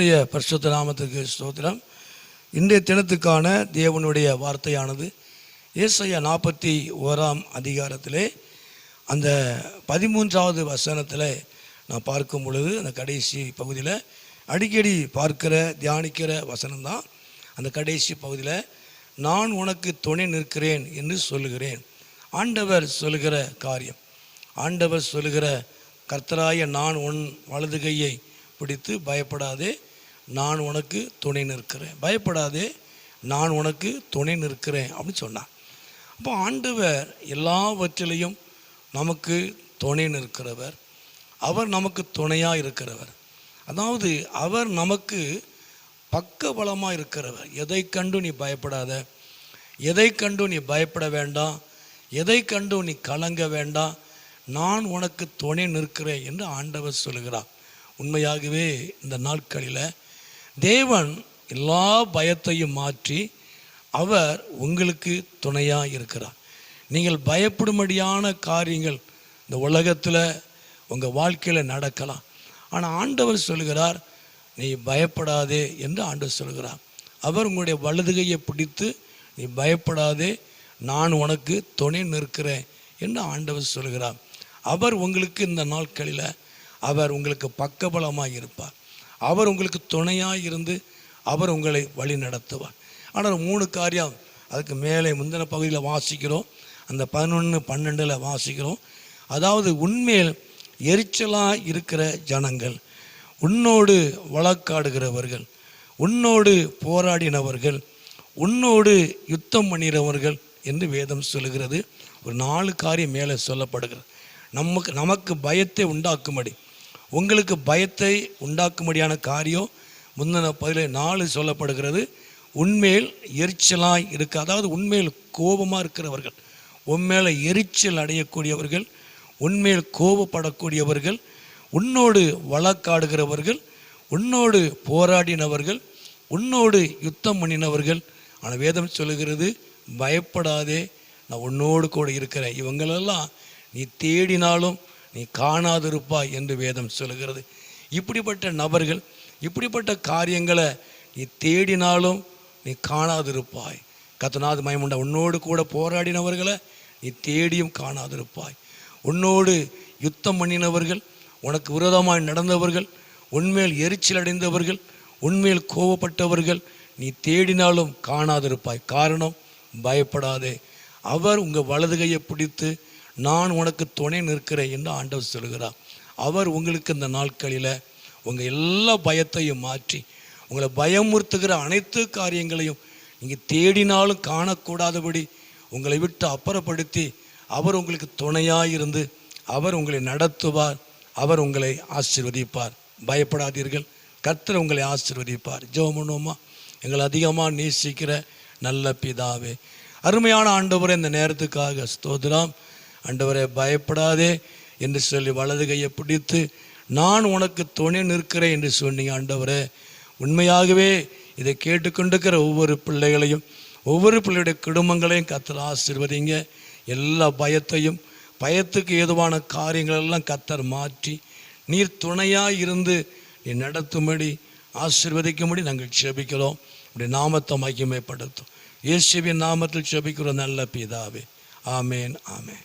கர்த்தருடைய பரிசுத்த நாமத்துக்கு ஸ்தோத்திரம். இன்றைய தினத்துக்கான தேவனுடைய வார்த்தையானது ஏசாயா 41 அதிகாரத்திலே அந்த 13வது வசனத்தில் நான் பார்க்கும் பொழுது அந்த கடைசி பகுதியில் அடிக்கடி பார்க்கிற தியானிக்கிற வசனம்தான். அந்த கடைசி பகுதியில் நான் உனக்கு துணை நிற்கிறேன் என்று சொல்லுகிறேன். ஆண்டவர் சொல்லுகிற காரியம், ஆண்டவர் சொல்லுகிற கர்த்தராய நான் உன் வலது கையை பிடித்து பயப்படாதே, நான் உனக்கு துணை நிற்கிறேன், பயப்படாதே, நான் உனக்கு துணை நிற்கிறேன் அப்படின்னு சொன்னார். அப்போ ஆண்டவர் எல்லாவற்றிலையும் நமக்கு துணை நிற்கிறவர், அவர் நமக்கு துணையாக இருக்கிறவர். அதாவது அவர் நமக்கு பக்கபலமாக இருக்கிறவர். எதை கண்டு நீ பயப்படாத, எதை கண்டு நீ பயப்பட வேண்டாம், எதை கண்டு நீ கலங்க வேண்டாம், நான் உனக்கு துணை நிற்கிறேன் என்று ஆண்டவர் சொல்கிறார். உண்மையாகவே இந்த நாட்களில் தேவன் எல்லா பயத்தையும் மாற்றி அவர் உங்களுக்கு துணையாக இருக்கிறார். நீங்கள் பயப்படும்படியான காரியங்கள் இந்த உலகத்தில் உங்கள் வாழ்க்கையில் நடக்கலாம். ஆனால் ஆண்டவர் சொல்கிறார், நீ பயப்படாதே என்று ஆண்டவர் சொல்கிறார். அவர் உங்களுடைய வலதுகையை பிடித்து நீ பயப்படாதே, நான் உனக்கு துணை நிற்கிறேன் என்று ஆண்டவர் சொல்கிறார். அவர் உங்களுக்கு இந்த நாட்களில் அவர் உங்களுக்கு பக்கபலமாக இருப்பார். அவர் உங்களுக்கு துணையாக இருந்து அவர் உங்களை வழி நடத்துவார். ஆனால் 3 காரியம் அதுக்கு மேலே முந்தின பகுதியில் வாசிக்கிறோம், அந்த 11-12 வாசிக்கிறோம். அதாவது உண்மையில் எரிச்சலாக இருக்கிற ஜனங்கள், உன்னோடு வழக்காடுகிறவர்கள், உன்னோடு போராடினவர்கள், உன்னோடு யுத்தம் பண்ணினவர்கள் என்று வேதம் சொல்லுகிறது. ஒரு 4 காரியம் மேலே சொல்லப்படுகிறது. நமக்கு பயத்தை உண்டாக்கும்படி, உங்களுக்கு பயத்தை உண்டாக்கும்படியான காரியம் முந்தின பகுதியில் 4 சொல்லப்படுகிறது. உண்மையில் எரிச்சலாய் இருக்க, அதாவது உண்மையில் கோபமாக இருக்கிறவர்கள், உண்மையில எரிச்சல் அடையக்கூடியவர்கள், உண்மையில் கோபப்படக்கூடியவர்கள், உன்னோடு வழக்காடுகிறவர்கள், உன்னோடு போராடினவர்கள், உன்னோடு யுத்தம் பண்ணினவர்கள். ஆனால் வேதம் சொல்லுகிறது, பயப்படாதே, நான் உன்னோடு கூட இருக்கிறேன், இவங்களெல்லாம் நீ தேடினாலும் நீ காணாதிருப்பாய் என்று வேதம் சொல்லுகிறது. இப்படிப்பட்ட நபர்கள், இப்படிப்பட்ட காரியங்களை நீ தேடினாலும் நீ காணாதிருப்பாய். கர்த்தனாது மகிமையுண்ட உன்னோடு கூட போராடினவர்களை நீ தேடியும் காணாதிருப்பாய். உன்னோடு யுத்தம் பண்ணினவர்கள், உனக்கு விரோதமாய் நடந்தவர்கள், உன்மேல் எரிச்சல் அடைந்தவர்கள், உன்மேல் கோபப்பட்டவர்கள் நீ தேடினாலும் காணாதிருப்பாய். காரணம், பயப்படாதே, அவர் உங்கள் வலதுகையை பிடித்து நான் உனக்கு துணை நிற்கிறேன் என்று ஆண்டவர் சொல்கிறார். அவர் உங்களுக்கு இந்த நாட்களில் உங்கள் எல்லா பயத்தையும் மாற்றி உங்களை பயமுறுத்துகிற அனைத்து காரியங்களையும் நீங்கள் தேடினாலும் காணக்கூடாதபடி உங்களை விட்டு அப்புறப்படுத்தி அவர் உங்களுக்கு துணையாக இருந்து அவர் உங்களை நடத்துவார், அவர் உங்களை ஆசீர்வதிப்பார். பயப்படாதீர்கள், கர்த்தர் உங்களை ஆசீர்வதிப்பார். ஜெபம் பண்ணுவோமா? எங்களை அதிகமாக நேசிக்கிற நல்ல பிதாவே, அருமையான ஆண்டவரே, இந்த நேரத்துக்காக ஸ்தோத்திரம். ஆண்டவரே, பயப்படாதே என்று சொல்லி வலது கையை பிடித்து நான் உனக்கு துணை நிற்கிறேன் என்று சொன்னீங்க. ஆண்டவரே, உண்மையாகவே இதை கேட்டுக்கொண்டிருக்கிற ஒவ்வொரு பிள்ளைகளையும், ஒவ்வொரு பிள்ளையுடைய குடும்பங்களையும் கர்த்தர் ஆசீர்வதிங்க. எல்லா பயத்தையும், பயத்துக்கு ஏதுவான காரியங்களெல்லாம் கர்த்தர் மாற்றி நீர் துணையாக இருந்து நீ நடத்தும்படி ஆசீர்வதிக்கும்படி நாங்கள் ஜெபிக்கிறோம். அப்படி நாமத்தை மகிமைப்படுத்தும். இயேசுவின் நாமத்தில் ஜெபிக்கிறோம் நல்ல பிதாவே. ஆமேன், ஆமேன்.